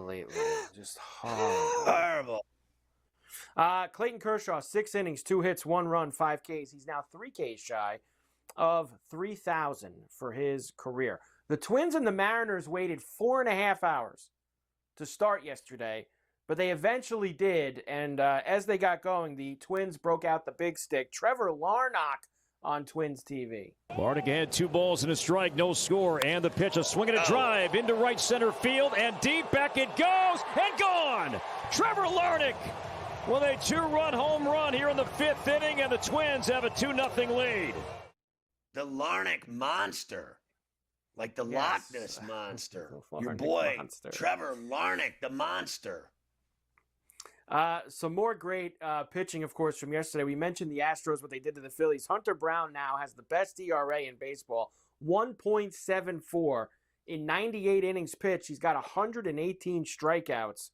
lately, just horrible. Clayton Kershaw, 6 innings, 2 hits, 1 run, 5 Ks. He's now 3 Ks shy of 3,000 for his career. The Twins and the Mariners waited 4.5 hours to start yesterday, but they eventually did, and as they got going, the Twins broke out the big stick. Trevor Larnach on Twins TV. Larnach had 2 balls and a strike, no score, and the pitch, a swing and a drive into right center field, and deep back it goes, and gone! Trevor Larnach with a 2-run home run here in the 5th inning, and the Twins have a 2-0 lead. The Larnach monster. Like the Loch Ness monster. Your Larnach boy, monster. Trevor Larnach, the monster. Some more great pitching, of course, from yesterday. We mentioned the Astros, what they did to the Phillies. Hunter Brown now has the best ERA in baseball, 1.74 in 98 innings pitched. He's got 118 strikeouts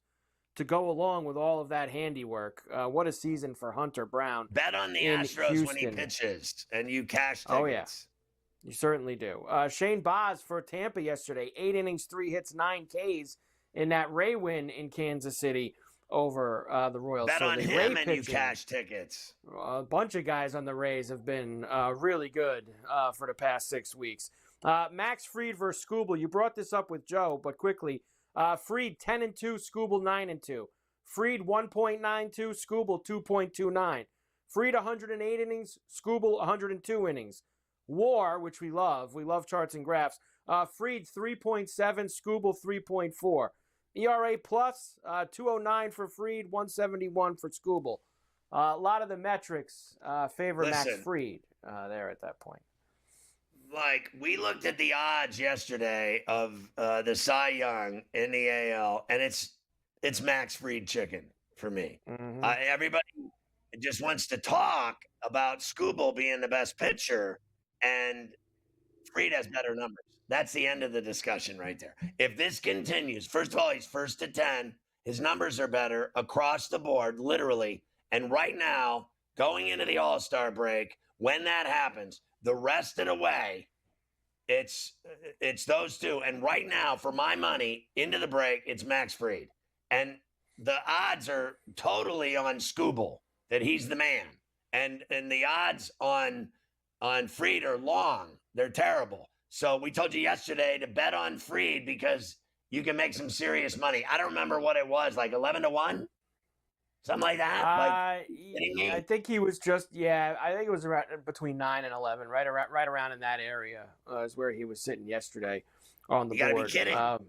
to go along with all of that handiwork. What a season for Hunter Brown. Bet on the Astros when he pitches, and you cash tickets. Oh, yeah. You certainly do. Shane Baz for Tampa yesterday, 8 innings, 3 hits, 9 Ks in that Ray win in Kansas City over the Royals. Bet so on the him Ray and pitching, you cash tickets. A bunch of guys on the Rays have been really good for the past 6 weeks. Max Fried versus Skubal. You brought this up with Joe, but quickly. Fried 10-2, Skubal 9-2. Fried 1.92, Skubal 2.29. Fried 108 innings, Skubal 102 innings. WAR, which we love charts and graphs. Fried 3.7, Skubal 3.4. ERA plus 209 for Fried, 171 for Skubal. A lot of the metrics favor Max Fried there at that point. Like, we looked at the odds yesterday of the Cy Young in the AL, and it's Max Fried chicken for me. Mm-hmm. Everybody just wants to talk about Skubal being the best pitcher, and Fried has better numbers. That's the end of the discussion right there. If this continues, first of all, he's 1st to 10. His numbers are better across the board, literally. And right now, going into the All-Star break, when that happens, the rest of the way, it's those two. And right now, for my money, into the break, it's Max Fried. And the odds are totally on Skubal, that he's the man. And the odds on Fried are long. They're terrible. So we told you yesterday to bet on Fried because you can make some serious money. I don't remember what it was, like 11-1? Something like that? I think he was just, I think it was around between 9 and 11, right around in that area is where he was sitting yesterday on the board. You gotta be kidding.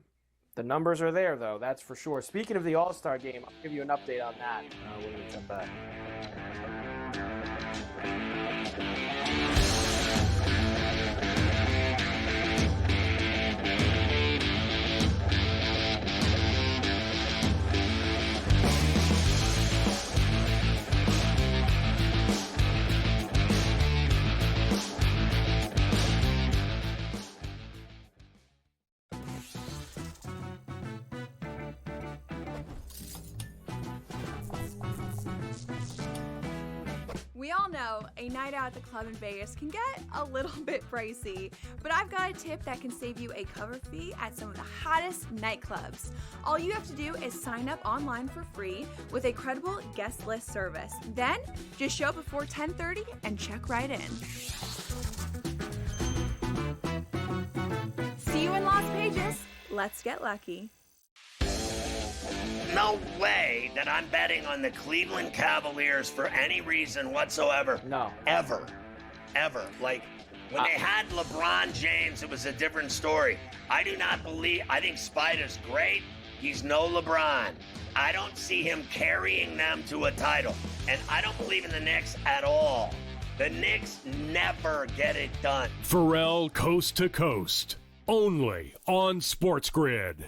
The numbers are there, though, that's for sure. Speaking of the All-Star game, I'll give you an update on that when we come back. We all know a night out at the club in Vegas can get a little bit pricey, but I've got a tip that can save you a cover fee at some of the hottest nightclubs. All you have to do is sign up online for free with a credible guest list service. Then, just show up before 10:30 and check right in. See you in Las Vegas. Let's get lucky. No way that I'm betting on the Cleveland Cavaliers for any reason whatsoever. No. Ever. Like, when they had LeBron James, it was a different story. I think Spider's great. He's no LeBron. I don't see him carrying them to a title. And I don't believe in the Knicks at all. The Knicks never get it done. Ferrall Coast to Coast. Only on SportsGrid.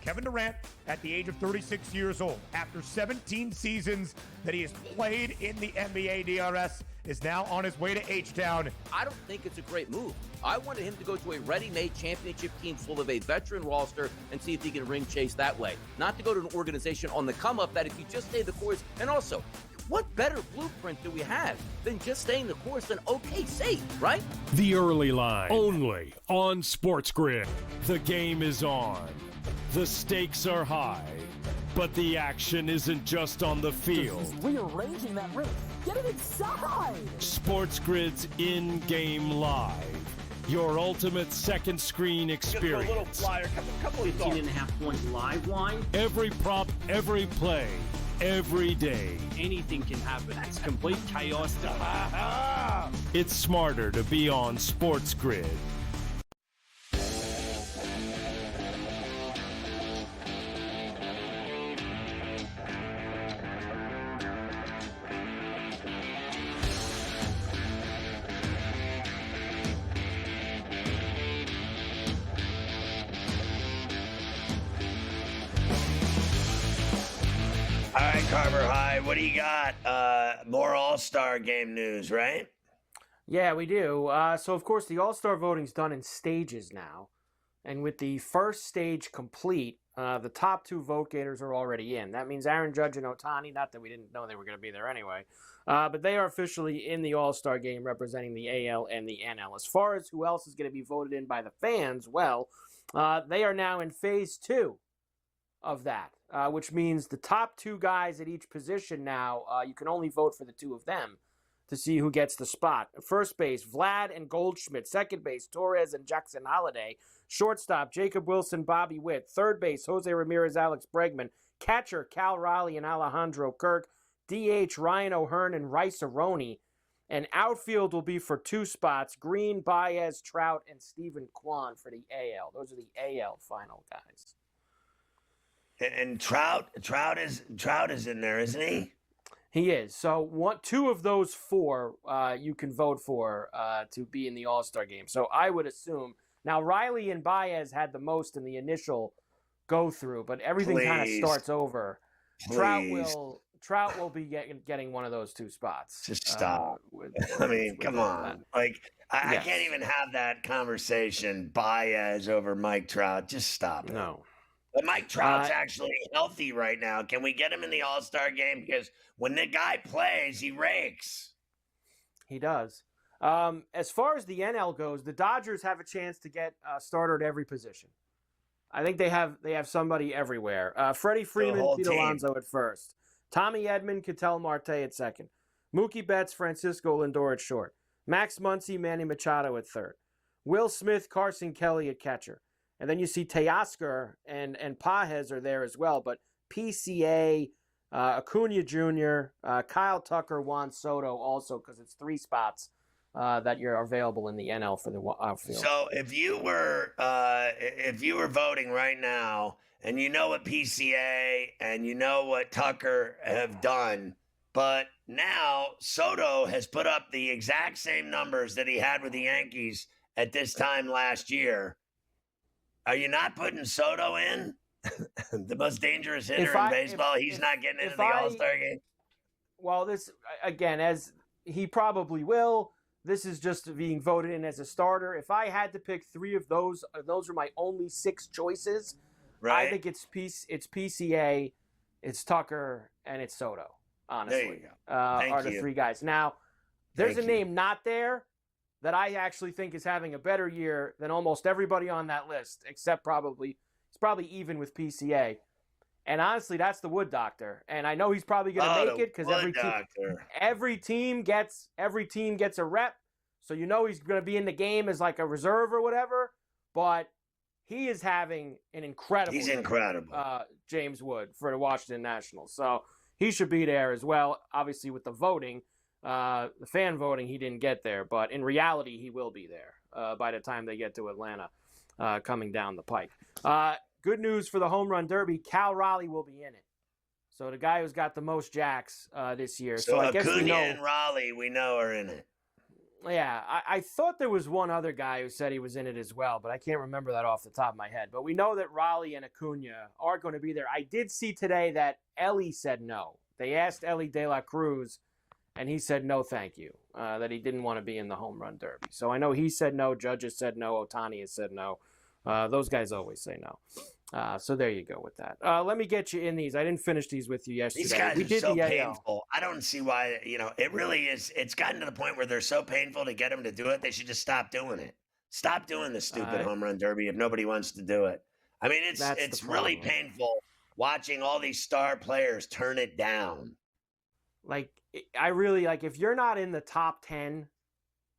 Kevin Durant, at the age of 36 years old, after 17 seasons that he has played in the NBA DRS, is now on his way to H-Town. I don't think it's a great move. I wanted him to go to a ready-made championship team full of a veteran roster and see if he can ring chase that way. Not to go to an organization on the come-up that if you just stay the course, and also, what better blueprint do we have than just staying the course than OKC, right? The Early Line. Only on SportsGrid. The game is on. The stakes are high, but the action isn't just on the field. He's rearranging that roof. Get it inside! SportsGrid's in-game live. Your ultimate second screen experience. Just a little flyer, couple of 15.5 points live line. Every prop, every play, every day. Anything can happen. It's complete chaos. It's smarter to be on SportsGrid. All right, Carver High, what do you got? More All-Star game news, right? Yeah, we do. So, of course, the All-Star voting's done in stages now. And with the first stage complete, the top two vote gators are already in. That means Aaron Judge and Ohtani, not that we didn't know they were going to be there anyway, but they are officially in the All-Star game representing the AL and the NL. As far as who else is going to be voted in by the fans, well, they are now in phase 2 of that, which means the top two guys at each position now, you can only vote for the two of them to see who gets the spot. First base, Vlad and Goldschmidt. Second base, Torres and Jackson Holiday. Shortstop, Jacob Wilson, Bobby Witt. Third base, Jose Ramirez, Alex Bregman. Catcher, Cal Raleigh and Alejandro Kirk. DH, Ryan O'Hearn and Rice Aroni. And outfield will be for 2 spots, Green, Baez, Trout, and Stephen Kwan for the AL. Those are the AL final guys. And Trout is in there, isn't he? He is. So 2 of those 4 you can vote for to be in the All-Star game. So I would assume. Now, Riley and Baez had the most in the initial go-through, but everything kind of starts over. Please. Trout will be getting one of those 2 spots. Just stop. Come on. Like, I can't even have that conversation, Baez over Mike Trout. Just stop it. No. But Mike Trout's actually healthy right now. Can we get him in the All-Star game? Because when the guy plays, he rakes. He does. As far as the NL goes, the Dodgers have a chance to get a starter at every position. I think they have somebody everywhere. Freddie Freeman, Pete Alonso at first. Tommy Edman, Ketel Marte at second. Mookie Betts, Francisco Lindor at short. Max Muncy, Manny Machado at third. Will Smith, Carson Kelly at catcher. And then you see Teoscar and Pages are there as well. But PCA, Acuna Jr., Kyle Tucker, Juan Soto also, because it's 3 spots that you're available in the NL for the outfield. So if you were voting right now, and you know what PCA and you know what Tucker have done, but now Soto has put up the exact same numbers that he had with the Yankees at this time last year. Are you not putting Soto in? The most dangerous hitter in baseball. He's not getting into the All-Star game. Well, this, again, as he probably will, this is just being voted in as a starter. If I had to pick 3 of those are my only 6 choices. Right. I think it's PCA, it's Tucker, and it's Soto. honestly. Thank are the you. three guys. Now, there's Thank a name not there that I actually think is having a better year than almost everybody on that list, except he's probably even with PCA. And honestly, that's the Wood Doctor. And I know he's probably going to make it because every team gets a rep. So you know he's going to be in the game as like a reserve or whatever. But he is having an incredible He's year, incredible. James Wood for the Washington Nationals. So he should be there as well. Obviously, with the voting, the fan voting, he didn't get there. But in reality, he will be there by the time they get to Atlanta coming down the pike. Good news for the Home Run Derby. Cal Raleigh will be in it. So the guy who's got the most jacks this year. So I guess Acuna and Raleigh, we know, are in it. Yeah, I thought there was one other guy who said he was in it as well, but I can't remember that off the top of my head. But we know that Raleigh and Acuna are going to be there. I did see today that Ellie said no. They asked Ellie De La Cruz, and he said no, thank you, that he didn't want to be in the Home Run Derby. So I know he said no, Judges said no, Ohtani has said no. Those guys always say no. So there you go with that. Let me get you in these. I didn't finish these with you yesterday. These guys are so painful. I don't see why, it really is. It's gotten to the point where they're so painful to get them to do it. They should just stop doing it. Stop doing the stupid Home Run Derby if nobody wants to do it. I mean, it's really painful watching all these star players turn it down. Like, I really, if you're not in the top 10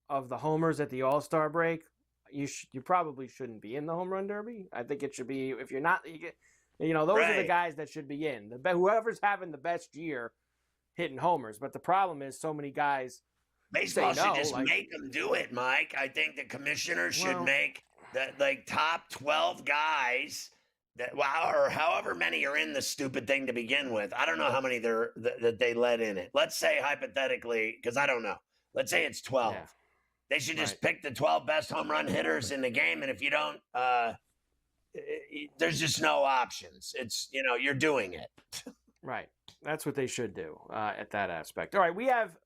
of the homers at the All-Star break, you probably shouldn't be in the Home Run Derby. I think it should be, if you're not, those are the guys that should be in. Whoever's having the best year hitting homers. But the problem is so many guys Baseball say no, should just make them do it, Mike. I think the commissioners should make the top 12 guys or however many are in the stupid thing to begin with. I don't know how many that they let in it. Let's say hypothetically, because I don't know. Let's say it's 12. Yeah. They should just pick the 12 best home run hitters in the game. And if you don't, there's just no options. It's, you're doing it. Right. That's what they should do at that aspect. All right. We have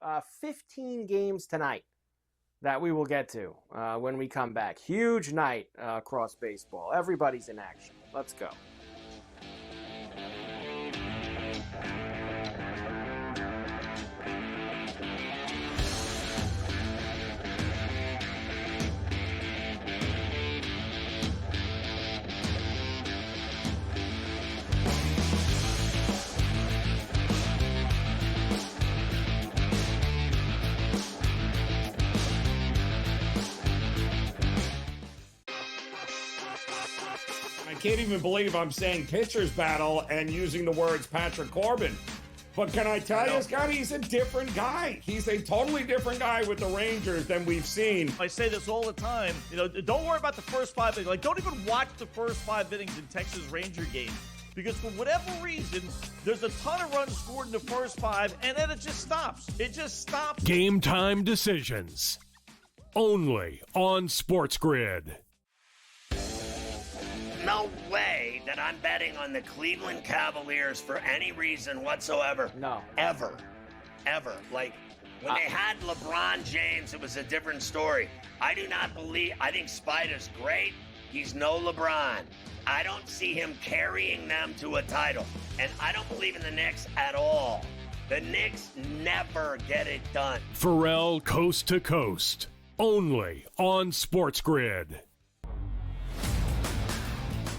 15 games tonight that we will get to when we come back. Huge night across baseball. Everybody's in action. Let's go. I can't even believe I'm saying pitcher's battle and using the words Patrick Corbin. But can I tell you, Scott, he's a different guy. He's a totally different guy with the Rangers than we've seen. I say this all the time. Don't worry about the first 5 innings. Don't even watch the first 5 innings in Texas Ranger games. Because for whatever reason, there's a ton of runs scored in the first 5, and then it just stops. It just stops. Game time decisions. Only on SportsGrid. No way that I'm betting on the Cleveland Cavaliers for any reason whatsoever. No. Ever. Like, when they had LeBron James, it was a different story. I think Spider's great. He's no LeBron. I don't see him carrying them to a title. And I don't believe in the Knicks at all. The Knicks never get it done. Ferrall Coast to Coast. Only on SportsGrid.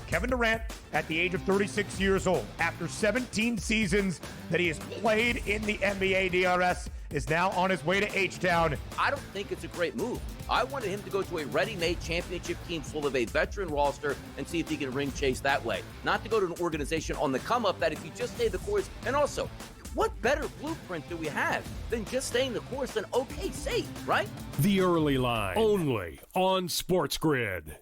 Kevin Durant, at the age of 36 years old, after 17 seasons that he has played in the NBA DRS, is now on his way to H-Town. I don't think it's a great move. I wanted him to go to a ready-made championship team full of a veteran roster and see if he can ring chase that way. Not to go to an organization on the come-up that if you just stay the course, and also, what better blueprint do we have than just staying the course and okay, safe, right? The Early Line. Only on SportsGrid.